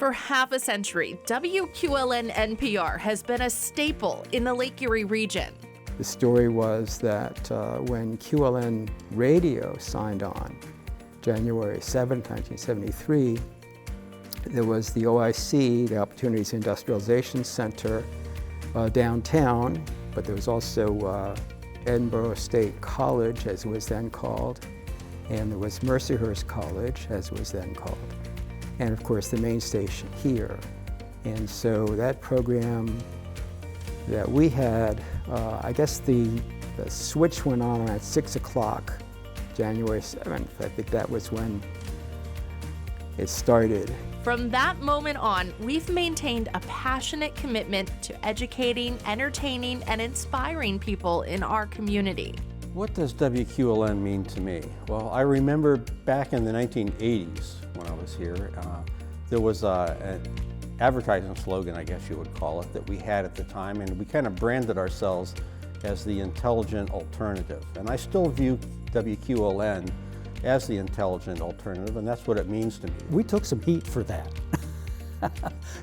over half a century, WQLN NPR has been a staple in the Lake Erie region. The story was that when QLN Radio signed on, January 7, 1973, there was the OIC, the Opportunities Industrialization Center, downtown, but there was also Edinburgh State College, as it was then called, and there was Mercyhurst College, as it was then called, and of course the main station here. And so that program that we had, I guess the switch went on at 6 o'clock, January 7th. I think that was when it started. From that moment on, we've maintained a passionate commitment to educating, entertaining, and inspiring people in our community. What does WQLN mean to me? Well, I remember back in the 1980s when I was here, there was an advertising slogan, I guess you would call it, that we had at the time, and we kind of branded ourselves as the intelligent alternative. And I still view WQLN as the intelligent alternative, and that's what it means to me. We took some heat for that.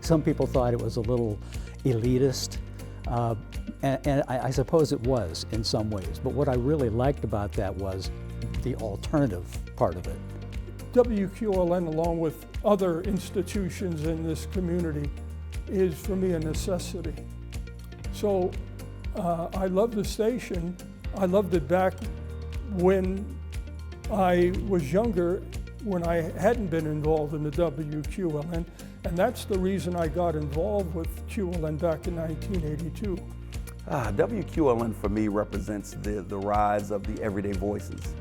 Some people thought it was a little elitist, and I suppose it was in some ways, but what I really liked about that was the alternative part of it. WQLN, along with other institutions in this community, is for me a necessity. So I love the station. I loved it back when I was younger, when I hadn't been involved in the WQLN, and that's the reason I got involved with QLN back in 1982. WQLN for me represents the rise of the everyday voices.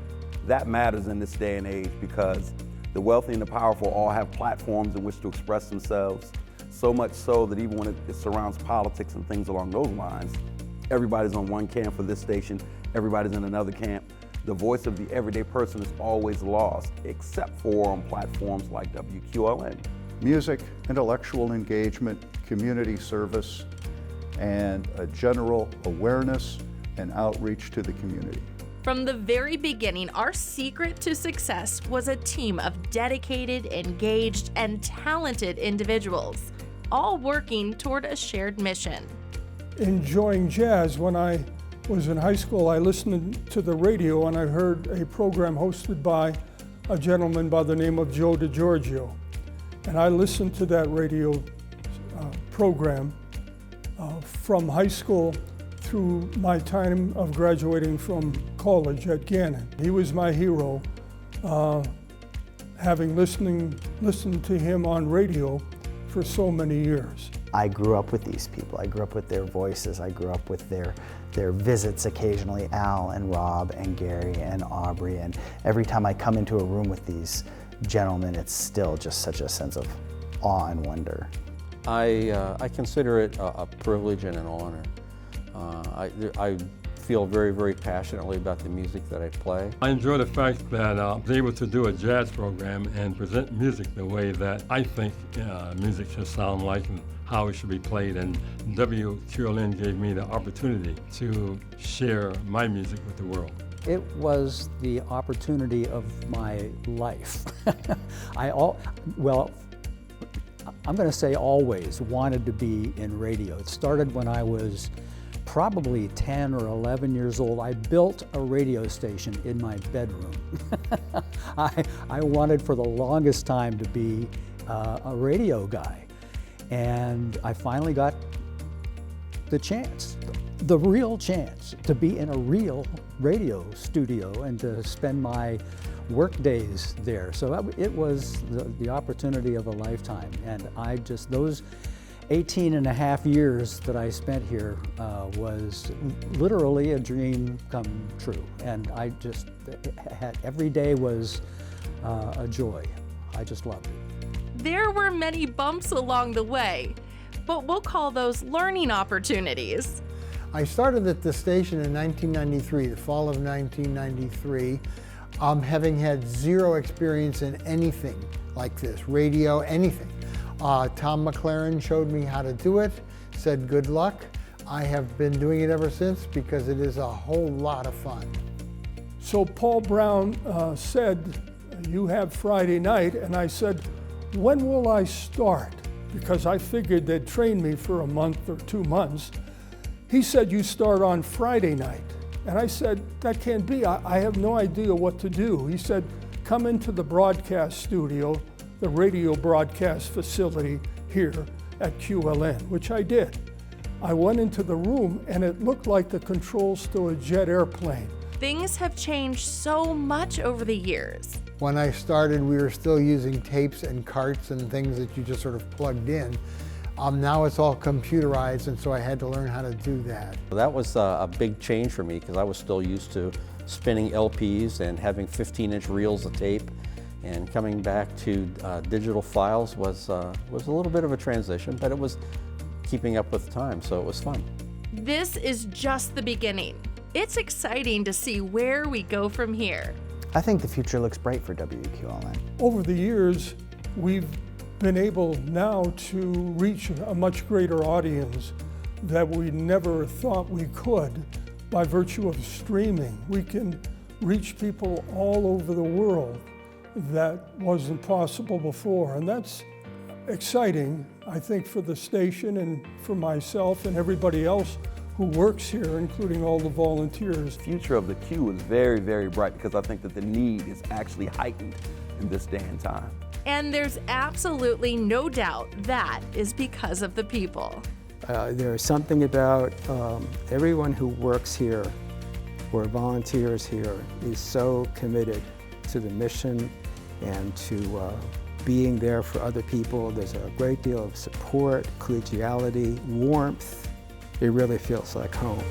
That matters in this day and age because the wealthy and the powerful all have platforms in which to express themselves, so much so that even when it surrounds politics and things along those lines, everybody's on one camp for this station, everybody's in another camp. The voice of the everyday person is always lost, except for on platforms like WQLN. Music, intellectual engagement, community service, and a general awareness and outreach to the community. From the very beginning, our secret to success was a team of dedicated, engaged, and talented individuals, all working toward a shared mission. Enjoying jazz, when I was in high school, I listened to the radio and I heard a program hosted by a gentleman by the name of Joe DiGiorgio. And I listened to that radio program from high school through my time of graduating from college at Gannon. He was my hero, having listened to him on radio for so many years. I grew up with these people. I grew up with their voices. I grew up with their visits occasionally, Al and Rob and Gary and Aubrey. And every time I come into a room with these gentlemen, it's still just such a sense of awe and wonder. I consider it a privilege and an honor. I feel very, very passionately about the music that I play. I enjoy the fact that I was able to do a jazz program and present music the way that I think music should sound like and how it should be played, and WQLN gave me the opportunity to share my music with the world. It was the opportunity of my life. I'm going to say always wanted to be in radio. It started when I was probably 10 or 11 years old. I built a radio station in my bedroom. I wanted for the longest time to be a radio guy. And I finally got the chance, the real chance, to be in a real radio studio and to spend my work days there. So it was the opportunity of a lifetime. And those 18 and a half years that I spent here was literally a dream come true. And I just had, every day was a joy. I just loved it. There were many bumps along the way, but we'll call those learning opportunities. I started at the station in 1993, the fall of 1993, having had zero experience in anything like this, radio, anything. Tom McLaren showed me how to do it, said good luck. I have been doing it ever since because it is a whole lot of fun. So Paul Brown said, you have Friday night, and I said, when will I start? because I figured they'd train me for a month or 2 months. He said, you start on Friday night. And I said, that can't be. I have no idea what to do. He said, come into the broadcast studio, the radio broadcast facility here at QLN, which I did. I went into the room and it looked like the controls to a jet airplane. Things have changed so much over the years. When I started, we were still using tapes and carts and things that you just sort of plugged in. Now it's all computerized, and so I had to learn how to do that. That was a big change for me because I was still used to spinning LPs and having 15-inch reels of tape, and coming back to digital files was a little bit of a transition, but it was keeping up with time, so it was fun. This is just the beginning. It's exciting to see where we go from here. I think the future looks bright for WQLN. Over the years, we've been able now to reach a much greater audience that we never thought we could by virtue of streaming. We can reach people all over the world that wasn't possible before, and that's exciting, I think, for the station and for myself and everybody else who works here, including all the volunteers. The future of the Q is very, very bright because I think that the need is actually heightened in this day and time. And there's absolutely no doubt that is because of the people. There's something about everyone who works here or volunteers here is so committed to the mission and to being there for other people. There's a great deal of support, collegiality, warmth. It really feels like home.